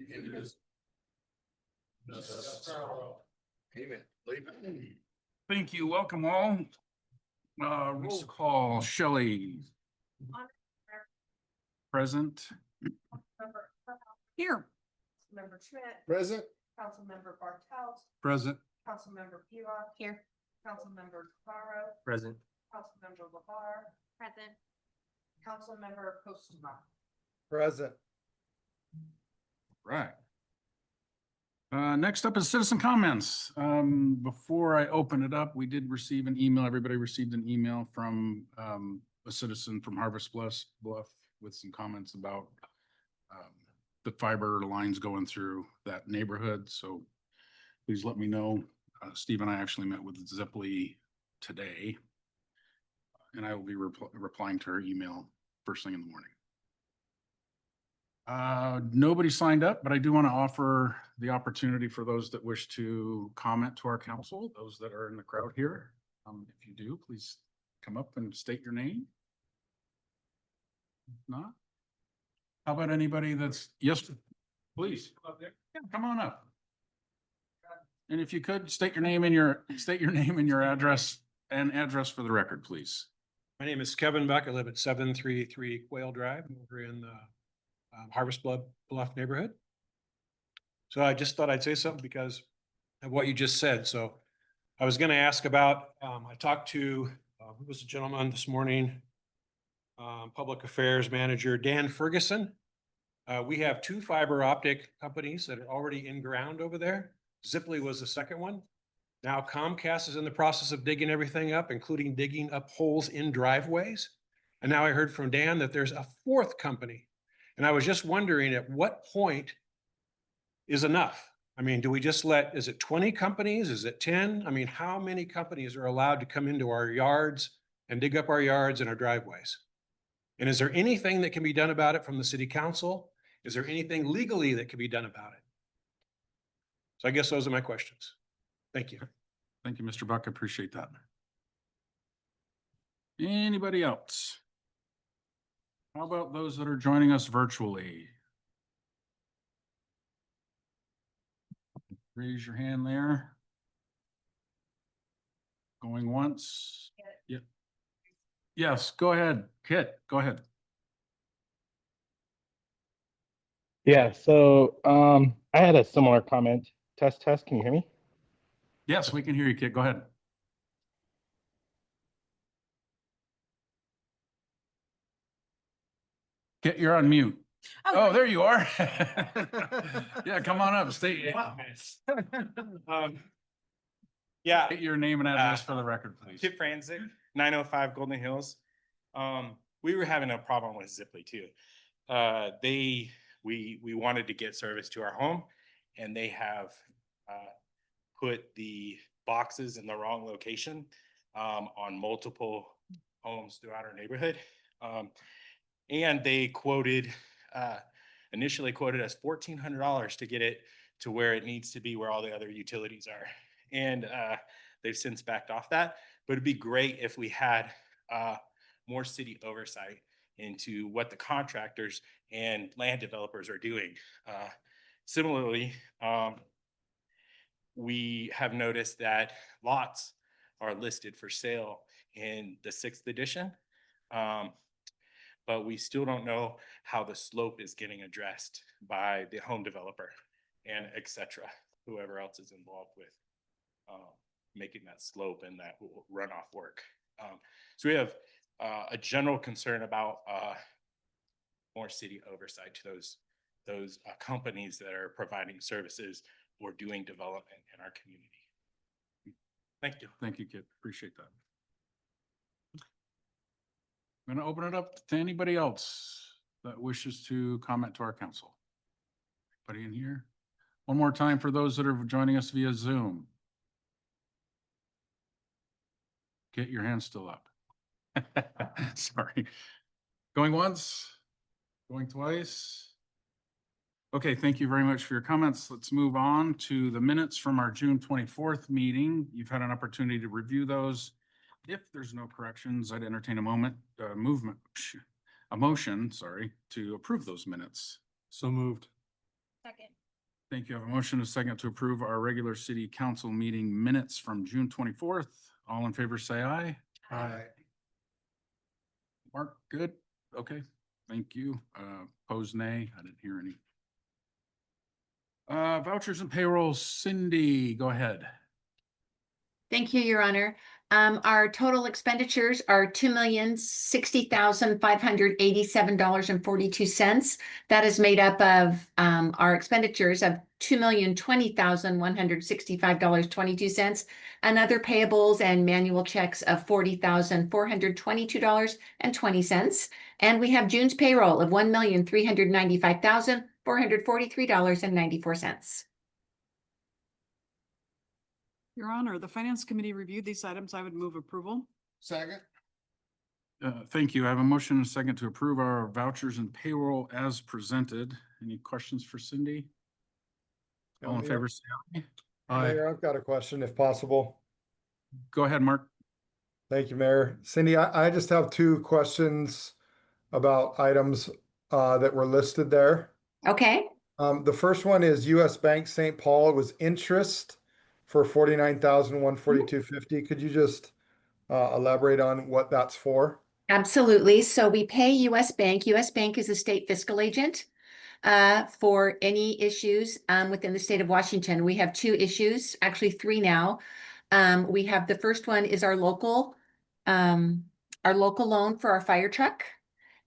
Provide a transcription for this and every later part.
Amen. Thank you. Welcome all. Roll call. Shelley. Present. Here. Member Schmidt. Present. Councilmember Bartels. Present. Councilmember Pilar. Here. Councilmember Caro. Present. Councilmember LeVar. Present. Councilmember Postma. Present. Right. Next up is citizen comments. Before I open it up, we did receive an email. Everybody received an email from a citizen from Harvest Bluff with some comments about the fiber lines going through that neighborhood. So please let me know. Steve and I actually met with Zipley today, and I will be replying to her email first thing in the morning. Nobody signed up, but I do want to offer the opportunity for those that wish to comment to our council, those that are in the crowd here. If you do, please come up and state your name. If not, how about anybody that's, yes, please. Yeah, come on up. And if you could state your name and your address for the record, please. My name is Kevin Buck. I live at 733 Quail Drive over in the Harvest Bluff neighborhood. So I just thought I'd say something because of what you just said. So I was going to ask about, I talked to, who was the gentleman this morning? Public Affairs Manager Dan Ferguson. We have 2 fiber optic companies that are already in ground over there. Zipley was the second one. Now Comcast is in the process of digging everything up, including digging up holes in driveways. And now I heard from Dan that there's a 4th company. And I was just wondering at what point is enough? I mean, do we just is it 20 companies? Is it 10? I mean, how many companies are allowed to come into our yards and dig up our yards and our driveways? And is there anything that can be done about it from the city council? Is there anything legally that can be done about it? So I guess those are my questions. Thank you. Thank you, Mr. Buck. I appreciate that. Anybody else? How about those that are joining us virtually? Raise your hand there. Going once. Yep. Yes, go ahead. Kit, go ahead. Yeah, so I had a similar comment. Test, can you hear me? Yes, we can hear you, Kit. Go ahead. Kit, you're on mute. Oh, there you are. Yeah, come on up. State Yeah, your name and address for the record, please. Kip Franzik, 905 Golden Hills. We were having a problem with Zipley too. We wanted to get service to our home, and they have put the boxes in the wrong location on multiple homes throughout our neighborhood. And they initially quoted us $1,400 to get it to where it needs to be, where all the other utilities are. And they've since backed off that. But it'd be great if we had more city oversight into what the contractors and land developers are doing. Similarly, we have noticed that lots are listed for sale in the 6th edition. But we still don't know how the slope is getting addressed by the home developer and et cetera, whoever else is involved with making that slope and that runoff work. So we have a general concern about more city oversight to those companies that are providing services or doing development in our community. Thank you. Thank you, Kit. Appreciate that. I'm going to open it up to anybody else that wishes to comment to our council. Anybody in here? One more time for those that are joining us via Zoom. Get your hand still up. Sorry. Going once, going twice. Okay, thank you very much for your comments. Let's move on to the minutes from our June 24th meeting. You've had an opportunity to review those. If there's no corrections, I'd entertain a motion, to approve those minutes. So moved. Second. Thank you. I have a motion and a second to approve our regular city council meeting minutes from June 24th. All in favor, say aye. Aye. Mark, good? Okay, thank you. Opposed, nay. I didn't hear any. Vouchers and payrolls, Cindy, go ahead. Thank you, Your Honor. Our total expenditures are $2,060,587.42. That is made up of our expenditures of $2,020,165.22 and other payables and manual checks of $40,422.20. And we have June's payroll of $1,395,443.94. Your Honor, the Finance Committee reviewed these items. I would move approval. Second. Thank you. I have a motion and a second to approve our vouchers and payroll as presented. Any questions for Cindy? All in favor, say aye. Mayor, I've got a question if possible. Go ahead, Mark. Thank you, Mayor. Cindy, I just have two questions about items that were listed there. Okay. The first one is US Bank St. Paul was interest for $49,142.50. Could you just elaborate on what that's for? Absolutely. So we pay US Bank. US Bank is a state fiscal agent for any issues within the state of Washington. We have two issues, actually three now. We have the first one is our local loan for our fire truck.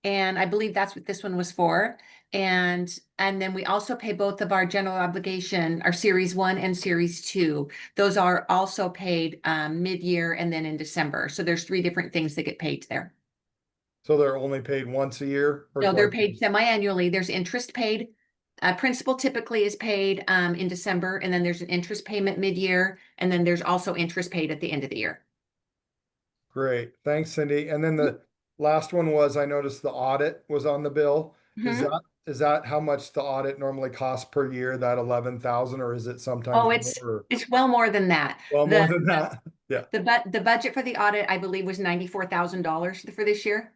And I believe that's what this one was for. And then we also pay both of our general obligation, our Series 1 and Series 2. Those are also paid mid-year and then in December. So there's three different things that get paid there. So they're only paid once a year? Or No, they're twice? paid semi-annually. There's interest paid. Principal typically is paid in December, and then there's an interest payment mid-year, and then there's also interest paid at the end of the year. Great. Thanks, Cindy. And then the last one was, I noticed the audit was on the bill. Mhm. Is that how much the audit normally costs per year, that 11,000, or is it sometimes Oh, it's more? well more than that. Well, The- more than that. Yeah. The budget for the audit, I believe, was $94,000 for this year.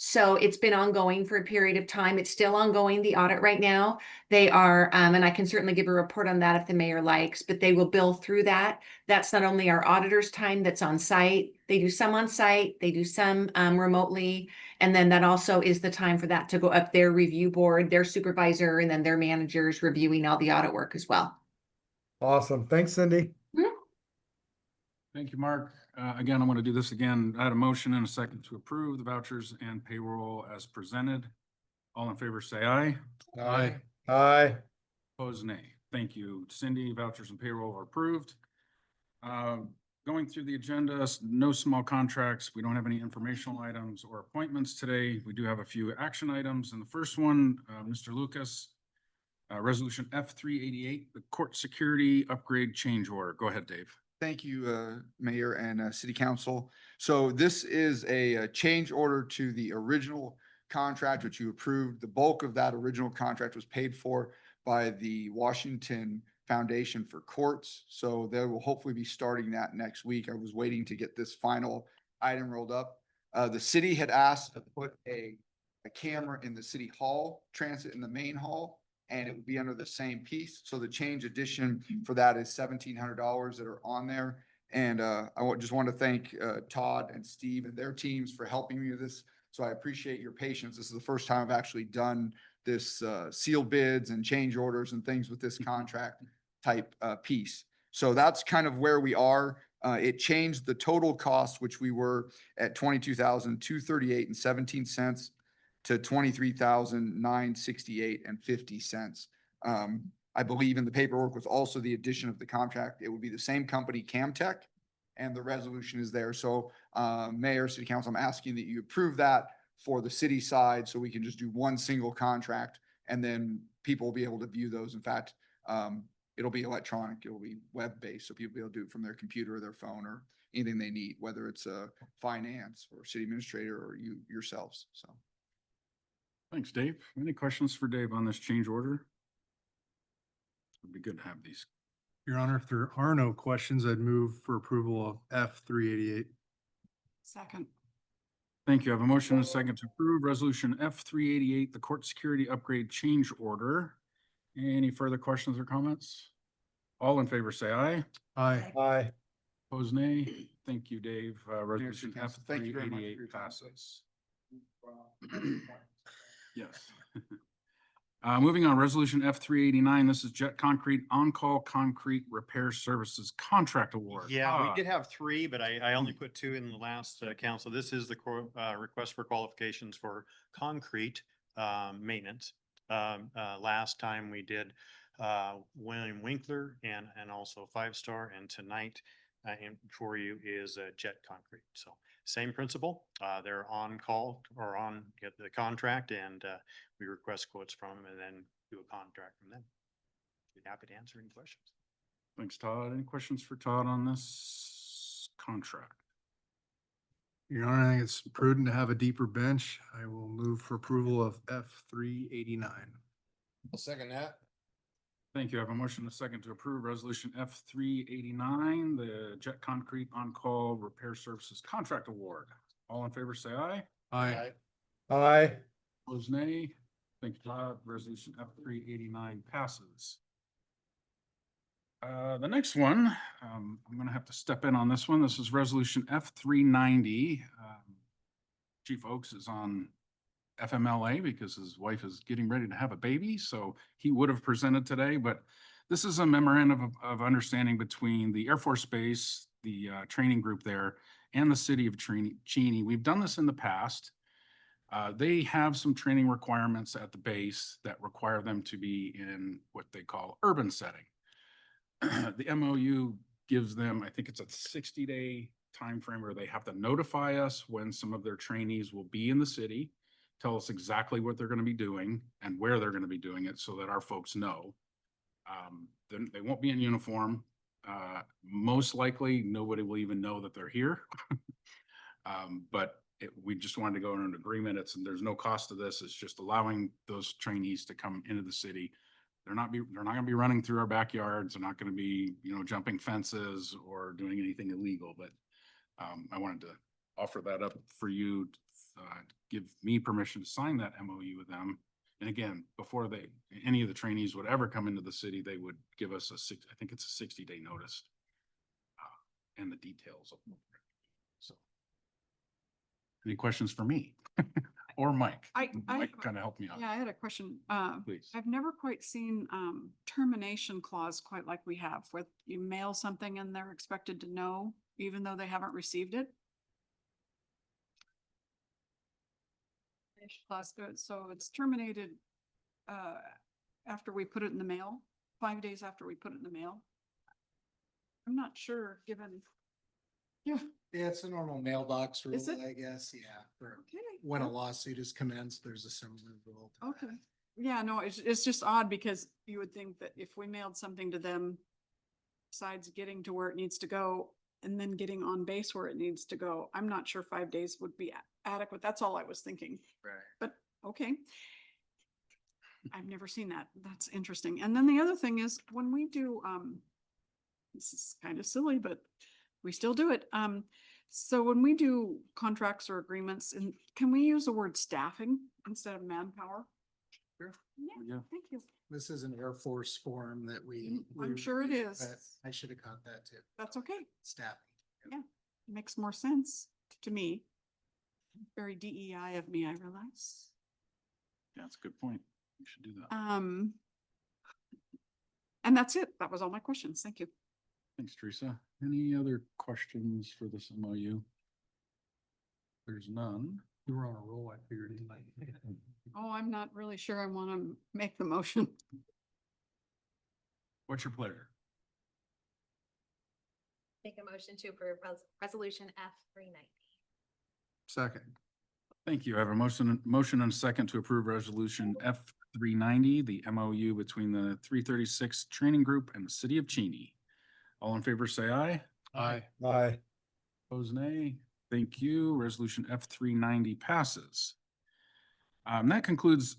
So it's been ongoing for a period of time. It's still ongoing, the audit right now. They are, and I can certainly give a report on that if the mayor likes, but they will bill through that. That's not only our auditor's time that's on site. They do some on site, they do some remotely. And then that also is the time for that to go up their review board, their supervisor, and then their managers reviewing all the audit work as well. Awesome. Thanks, Cindy. Thank you, Mark. Again, I want to do this again. I had a motion and a second to approve the vouchers and payroll as presented. All in favor, say aye. Aye. Opposed, nay. Thank you. Cindy, vouchers and payroll are approved. Going through the agenda, no small contracts. We don't have any informational items or appointments today. We do have a few action items. And the first one, Mr. Lucas, Resolution F-388, the court security upgrade change order. Go ahead, Dave. Thank you, Mayor and City Council. So this is a change order to the original contract, which you approved. The bulk of that original contract was paid for by the Washington Foundation for Courts. So they will hopefully be starting that next week. I was waiting to get this final item rolled up. The city had asked to put a camera in the city hall, transit in the main hall, and it would be under the same piece. So the change addition for that is $1,700 that are on there. And just want to thank Todd and Steve and their teams for helping me with this. So I appreciate your patience. This is the first time I've actually done this seal bids and change orders and things with this contract type piece. So that's kind of where we are. It changed the total cost, which we were at $22,238.17 to $23,968.50. I believe in the paperwork was also the addition of the contract. It would be the same company, Camtech, and the resolution is there. So Mayor, City Council, I'm asking that you approve that for the city side so we can just do one single contract and then people will be able to view those. In fact, it'll be electronic, it'll be web-based, so people will be able to do it from their computer or their phone or anything they need, whether it's a finance or city administrator or you yourselves, so. Thanks, Dave. Any questions for Dave on this change order? It'd be good to have these. Your Honor, if there are no questions, I'd move for approval of F-388. Second. Thank you. I have a motion and a second to approve Resolution F-388, the court security upgrade change order. Any further questions or comments? All in favor, say aye. Aye. Aye. Opposed, nay. Thank you, Dave. Mayor, Resolution City F Council, thank you very much for 388 your time. passes. Yes. Moving on, resolution F 389. This is Jet Concrete On-Call Concrete Repair Services Contract Award. Yeah, we Todd. did have three, but I only put two in the last council. This is the request for qualifications for concrete maintenance. Last time we did William Winkler and also Five Star, and tonight and for you is Jet Concrete. So same principle. They're on call or on get the contract, and we request quotes from them and then do a contract from them. Be happy to answer any questions. Thanks, Todd. Any questions for Todd on this contract? Your Honor, I think it's prudent to have a deeper bench. I will move for approval of F 389. I'll second that. Thank you. I have a motion and a second to approve resolution F 389, the Jet Concrete On-Call Repair Services Contract Award. All in favor, say aye. Aye. Aye. Opposed, nay. Thank you, Todd. Resolution F 389 passes. The next one, I'm gonna have to step in on this one. This is resolution F 390. Chief Oakes is on FMLA because his wife is getting ready to have a baby, so he would have presented today, but this is a memorandum of understanding between the Air Force Base, the training group there, and the City of Cheney. We've done this in the past. They have some training requirements at the base that require them to be in what they call urban setting. The MOU gives them, I think it's a 60-day time frame where they have to notify us when some of their trainees will be in the city, tell us exactly what they're going to be doing and where they're going to be doing it so that our folks know. Then they won't be in uniform. Most likely, nobody will even know that they're here. But we just wanted to go in an agreement. There's no cost to this. It's just allowing those trainees to come into the city. They're not gonna be running through our backyards. They're not gonna be, jumping fences or doing anything illegal, but I wanted to offer that up for you, to give me permission to sign that MOU with them. And again, before any of the trainees would ever come into the city, they would give us I think it's a 60-day notice. And the details of it. So. Any questions for me? Or Mike? Mike kind of helped me out. Yeah, I had a question. Please. I've never quite seen termination clause quite like we have, where you mail something and they're expected to know, even though they haven't received it. Clause, so it's terminated after we put it in the mail, 5 days after we put it in the mail. I'm not sure, given. Yeah, Yeah, it's a normal mailbox rule, Is it? I guess, yeah. For okay. when a Yep. lawsuit is commenced, there's a similar rule. to Okay. that. Yeah, no, it's just odd because you would think that if we mailed something to them, besides getting to where it needs to go and then getting on base where it needs to go, I'm not sure 5 days would be adequate. That's all I was thinking. Right. But, okay. I've never seen that. That's interesting. And then the other thing is when we do, this is kind of silly, but we still do it. So when we do contracts or agreements, and can we use the word staffing instead of manpower? Sure. Yeah, Yeah. thank you. This is an Air Force form that we. I'm sure it is. But I should have caught that too. That's okay. Staffing. Yeah, makes more sense to me. Very DEI of me, I realize. Yeah, that's a good point. We should do that. And that's it. That was all my questions. Thank you. Thanks, Teresa. Any other questions for this MOU? There's none. You were on a roll, I figured you might. Oh, I'm not really sure I want to make the motion. What's your pleasure? Make a motion to approve resolution F 390. Second. Thank you. I have a motion and a second to approve resolution F 390, the MOU between the 336 Training Group and the City of Cheney. All in favor, say aye. Aye. Aye. Opposed, nay. Thank you. Resolution F 390 passes. That concludes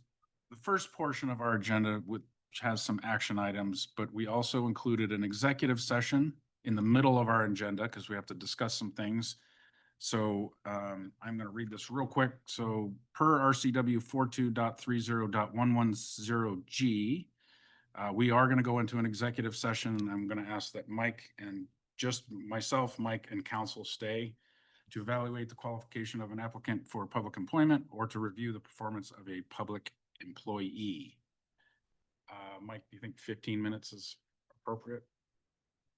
the first portion of our agenda, which has some action items, but we also included an executive session in the middle of our agenda because we have to discuss some things. So I'm going to read this real quick. So per RCW 42.30.110G, We are going to go into an executive session. And I'm going to ask that Mike and just myself, Mike and council stay to evaluate the qualification of an applicant for public employment or to review the performance of a public employee. Mike, do you think 15 minutes is appropriate?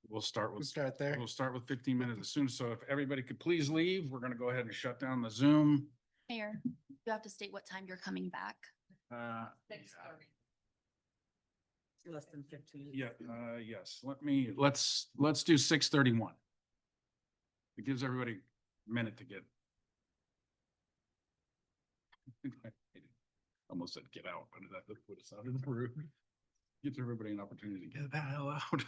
We'll start with. Start there. We'll start with 15 minutes as soon. So if everybody could please leave, we're going to go ahead and shut down the Zoom. Mayor, you have to state what time you're coming back. Uh, 6:30. Less than 15. Yeah, yes, let's do 6:31. It gives everybody a minute to get. Almost said get out, but that would have sounded rude. Gives everybody an opportunity to get the hell out.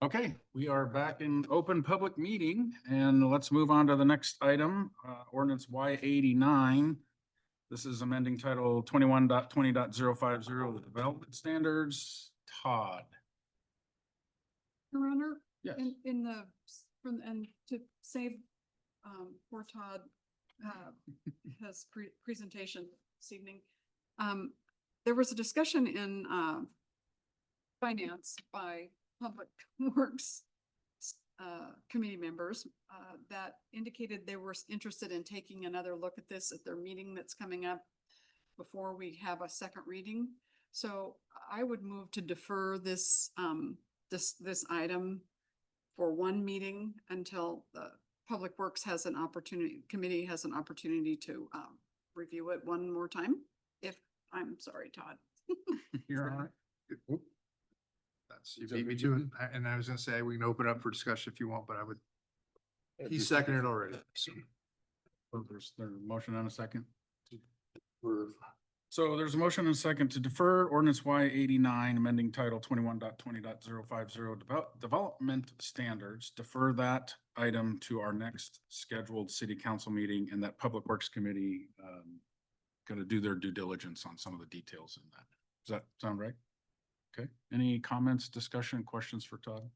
Okay, we are back in open public meeting and let's move on to the next item, ordinance Y 89. This is amending title 21.20.050, the development standards. Todd. Your Honor, Yes. in the, and to save, poor Todd, his presentation this evening. There was a discussion in, finance by Public Works, committee members, that indicated they were interested in taking another look at this at their meeting that's coming up before we have a second reading. So I would move to defer this, this item for one meeting until the Public Works has an opportunity, committee has an opportunity to, review it one more time. I'm sorry, Todd. You're all right. That's, you beat me to it. And I was gonna say, we can open up for discussion if you want, but I would. He seconded already. So There's a motion and a second. So there's a motion and a second to defer ordinance Y 89, amending title 21.20.050 development standards. Defer that item to our next scheduled city council meeting, and that Public Works Committee gonna do their due diligence on some of the details in that. Does that sound right? Okay, any comments, discussion, questions for Todd?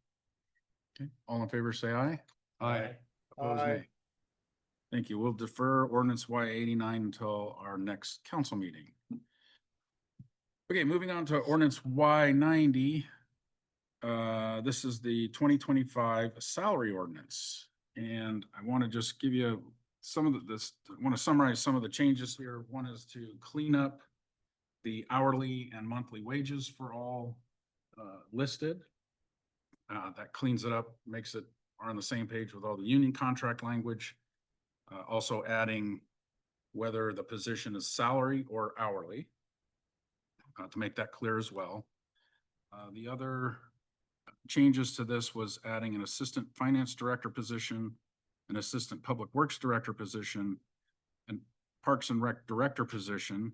Okay, all in favor, say aye. Aye. Opposed, Aye. nay. Thank you. We'll defer ordinance Y 89 until our next council meeting. Okay, moving on to ordinance Y 90. This is the 2025 salary ordinance. And I want to just give you some of I want to summarize some of the changes here. One is to clean up the hourly and monthly wages for all listed. That cleans it up, makes it on the same page with all the union contract language. Also adding whether the position is salary or hourly, to make that clear as well. The other changes to this was adding an assistant finance director position, an assistant public works director position, and parks and rec director position,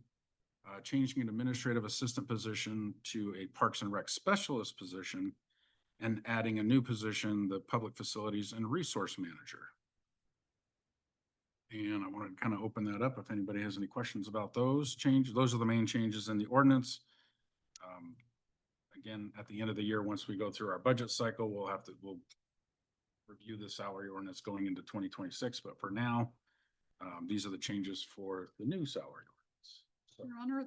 changing an administrative assistant position to a parks and rec specialist position, and adding a new position, the public facilities and resource manager. And I want to kind of open that up if anybody has any questions about those changes. Those are the main changes in the ordinance. Again, at the end of the year, once we go through our budget cycle, we'll review the salary ordinance going into 2026. But for now, these are the changes for the new salary ordinance. So, Your Honor,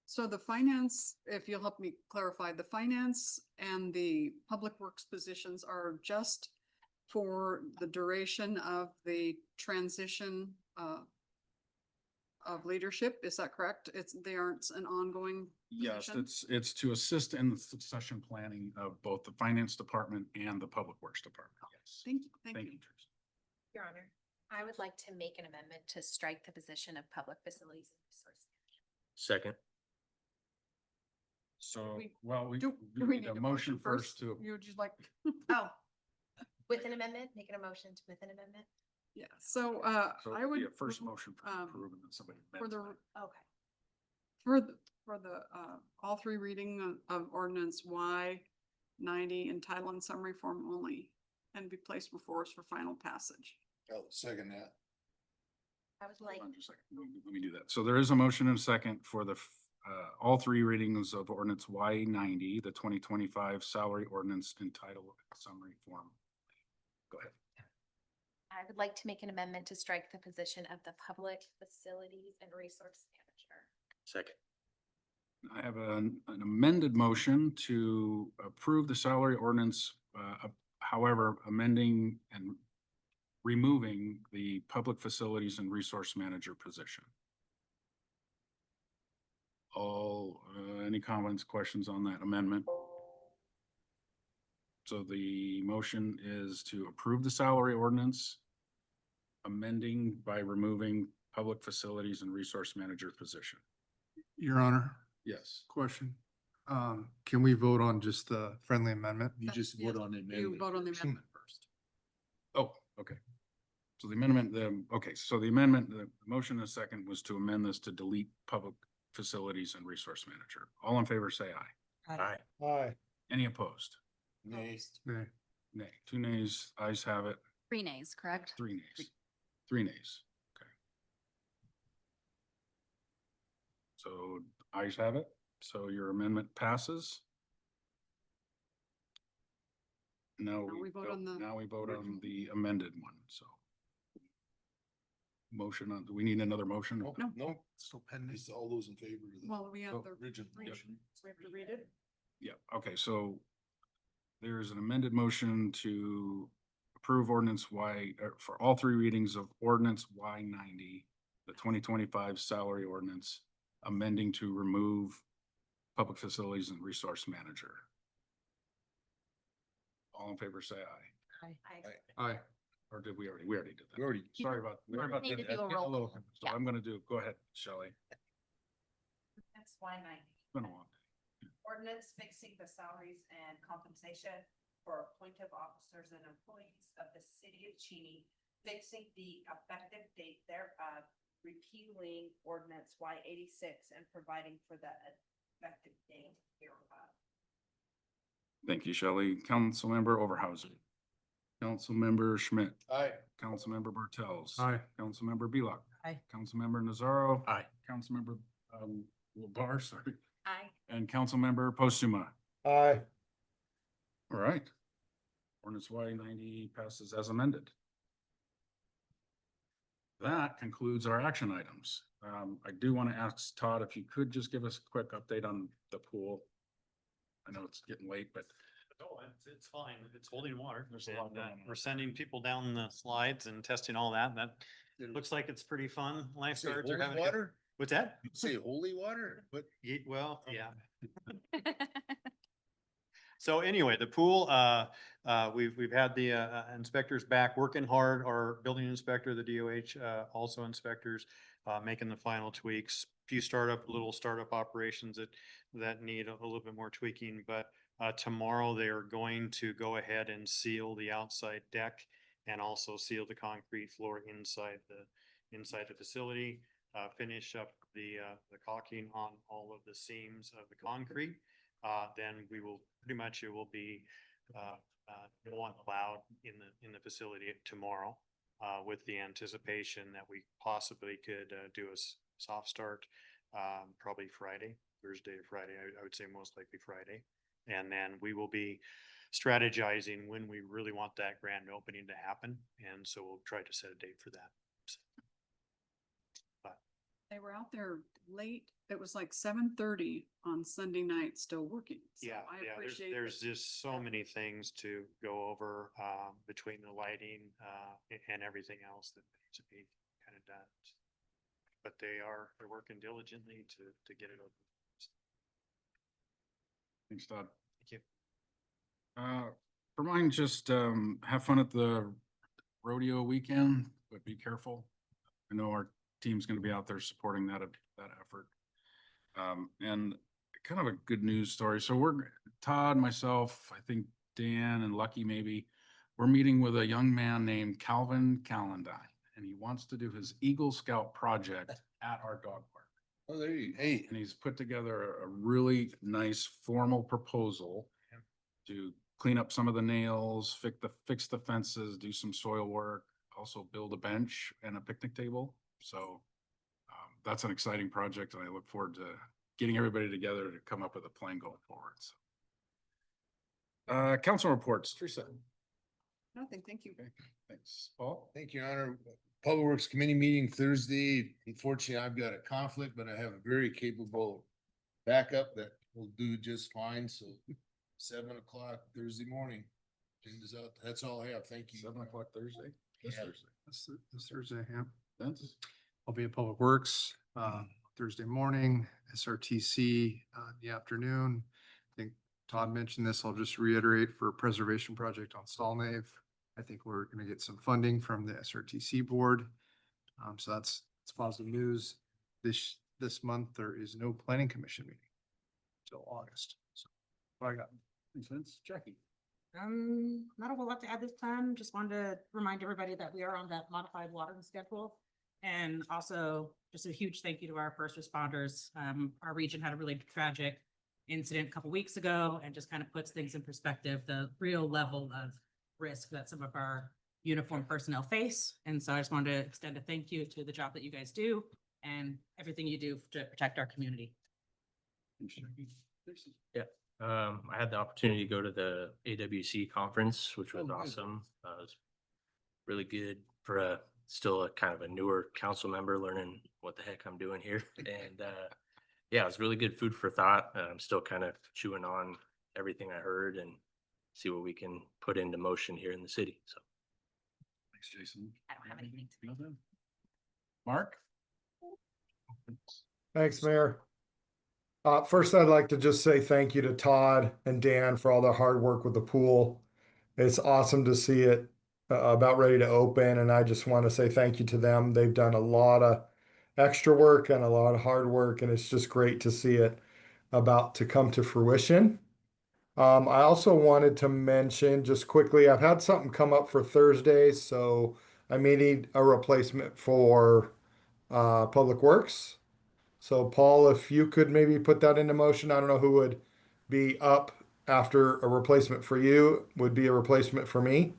so the finance, if you'll help me clarify, the finance and the Public Works positions are just for the duration of the transition of leadership, is that correct? They aren't an ongoing yes, position? it's to assist in the succession planning of both the finance department and the public works department. Yes. Thank you, thank Thank you. you, Teresa. Your Honor, I would like to make an amendment to strike the position of Public Facilities and Resource Manager. Second. So, We- we Do we need a motion first to, Would you like? Oh, with an amendment, making a motion to with an amendment? Yeah, so, so I it'd be would. a first motion for um, approve and then somebody. For amends the, that. Okay. for the, all three reading of ordinance Y 90 in title and summary form only, and be placed before us for final passage. I'll second that. I would like, Hold on just a second. Let me do that. So there is a motion and a second for the all three readings of ordinance Y 90, the 2025 salary ordinance in title summary form. Go ahead. I would like to make an amendment to strike the position of the Public Facilities and Resource Manager. Second. I have an amended motion to approve the salary ordinance, however, amending and removing the public facilities and resource manager position. Any comments, questions on that amendment? So the motion is to approve the salary ordinance, amending by removing public facilities and resource manager position. Your Honor, Yes. question. Can we vote on just the friendly amendment? You just vote on the amendment. You vote on the amendment first. Oh, okay. So the amendment, so the amendment, the motion and second was to amend this to delete public facilities and resource manager. All in favor, say aye. Aye. Aye. Any opposed? Nay. Nay. Nay. 2 nays, ayes have it. 3 nays, correct? 3 nays. 3 nays. Okay. So ayes have it. So your amendment passes. Now Now we vote on the now we vote on the amended one, so. Motion on, do we need another motion? No. No, still pending. All those in favor of the Well, we have So- the, original read- motion. so we have to read it. Yeah, okay, so there's an amended motion to approve ordinance Y, for all 3 readings of ordinance Y90, the 2025 salary ordinance, amending to remove public facilities and resource manager. All in favor, say aye. Aye. Or did we already did that? We already. Sorry about Need that. to do a Getting roll little- call. So Yeah. I'm gonna do, go ahead, Shelley. That's why my It's been a long day. ordinance fixing the salaries and compensation for appointed officers and employees of the city of Cheney, fixing the effective date thereof, repealing ordinance Y86 and providing for the effective date hereof. Thank you, Shelley. Councilmember Overhauser. Councilmember Schmidt. Aye. Councilmember Bartels. Aye. Councilmember Bealock. Aye. Councilmember Nazaro. Aye. Councilmember, Labar, sorry, Aye. and Councilmember Postuma. Aye. All right. Ordinance Y90 passes as amended. That concludes our action items. I do want to ask Todd if you could just give us a quick update on the pool. I know it's getting late, but Oh, it's fine. It's holding water. There's a lot And, going on. we're sending people down the slides and testing all that. That looks like it's pretty fun. Lifeguards are having. a good- What's that? Say holy water, but. Well, yeah. So anyway, the pool, we've had the, inspectors back working hard, our building inspector, the DOH, also inspectors, making the final tweaks. Few little startup operations that need a little bit more tweaking, but, tomorrow they are going to go ahead and seal the outside deck and also seal the concrete floor inside the facility, finish up the caulking on all of the seams of the concrete. Then we will, pretty much it will be, no one allowed in the facility tomorrow, with the anticipation that we possibly could, do a soft start, probably Thursday or Friday, I would say most likely Friday. And then we will be strategizing when we really want that grand opening to happen. And so we'll try to set a date for that. They were out there late. It was like 7:30 on Sunday night, still working. So Yeah, I yeah, appreciate there's that. just so many things to go over, between the lighting, and everything else that needs to be kind of done. But they're working diligently to get it open. thanks, Todd. Thank you. For mine, just have fun at the rodeo weekend, but be careful. I know our team's gonna be out there supporting that effort. And kind of a good news story. So Todd, myself, I think Dan and Lucky maybe, we're meeting with a young man named Calvin Calendine, and he wants to do his Eagle Scout project at our dog park. Oh, there you, hey. And he's put together a really nice formal proposal to clean up some of the nails, fix the fences, do some soil work, also build a bench and a picnic table. So that's an exciting project, and I look forward to getting everybody together to come up with a plan going forward. So. Council reports, Teresa. Nothing, thank you. Okay, thanks. Paul? Thank you, Your Honor. Public Works Committee meeting Thursday. Unfortunately, I've got a conflict, but I have a very capable backup that will do just fine. So 7 o'clock Thursday morning. Agenda's out. That's all I have. Thank you. 7 o'clock Thursday? This Yeah. Thursday. This Thursday, yeah. Vince? I'll be at Public Works, Thursday morning, SRTC, in the afternoon. I think Todd mentioned this. I'll just reiterate for preservation project on Stallnave. I think we're gonna get some funding from the SRTC board. So that's positive news. This month, there is no planning commission meeting till August. So what I got. Thanks, Vince. Jackie? Not a whole lot to add this time. Just wanted to remind everybody that we are on that modified watering schedule. And also just a huge thank you to our first responders. Our region had a really tragic incident a couple weeks ago and just kind of puts things in perspective, the real level of risk that some of our uniformed personnel face. And so I just wanted to extend a thank you to the job that you guys do and everything you do to protect our community. Yeah, I had the opportunity to go to the AWC conference, which was Oh, good. awesome. It was really good for still a kind of a newer council member learning what the heck I'm doing here. And yeah, it was really good food for thought. I'm still kind of chewing on everything I heard and see what we can put into motion here in the city. So Thanks, Jason. I don't have anything to Nothing? Mark? Thanks, Mayor. First, I'd like to just say thank you to Todd and Dan for all their hard work with the pool. It's awesome to see it about ready to open, and I just want to say thank you to them. They've done a lot of extra work and a lot of hard work, and it's just great to see it about to come to fruition. I also wanted to mention just quickly, I've had something come up for Thursday, so I may need a replacement for Public Works. So Paul, if you could maybe put that into motion, I don't know who would be up after a replacement for you, would be a replacement for me.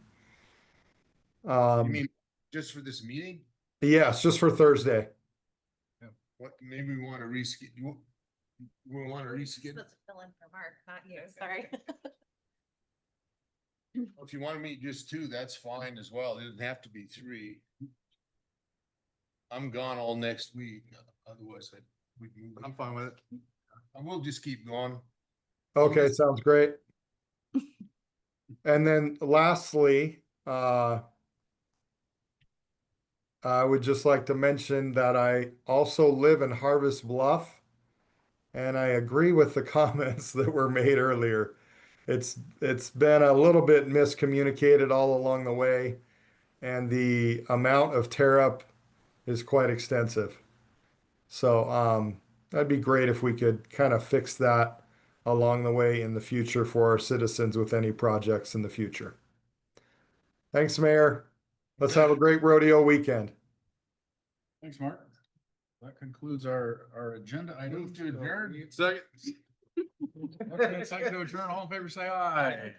You mean just for this meeting? Yes, just for Thursday. What, maybe we want to reschedule? We want to You're reschedule? supposed to fill in for Mark, not you, sorry. If you want to meet just two, that's fine as well. It doesn't have to be three. I'm gone all next week. Otherwise, I'm fine with it. I will just keep going. Okay, sounds great. And then lastly, I would just like to mention that I also live in Harvest Bluff. And I agree with the comments that were made earlier. It's been a little bit miscommunicated all along the way, and the amount of tear up is quite extensive. So that'd be great if we could kind of fix that along the way in the future for our citizens with any projects in the future. Thanks, Mayor. Let's have a great rodeo weekend. Thanks, Mark. That concludes our agenda item. Move to adjourn. Second. Okay, it's like to adjourn. All in favor, say aye.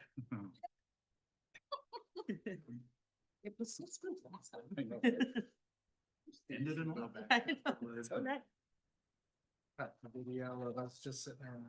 It was so smooth last I know. time. Ended in love. I know, it's so nice. Cut the video of us just sitting around.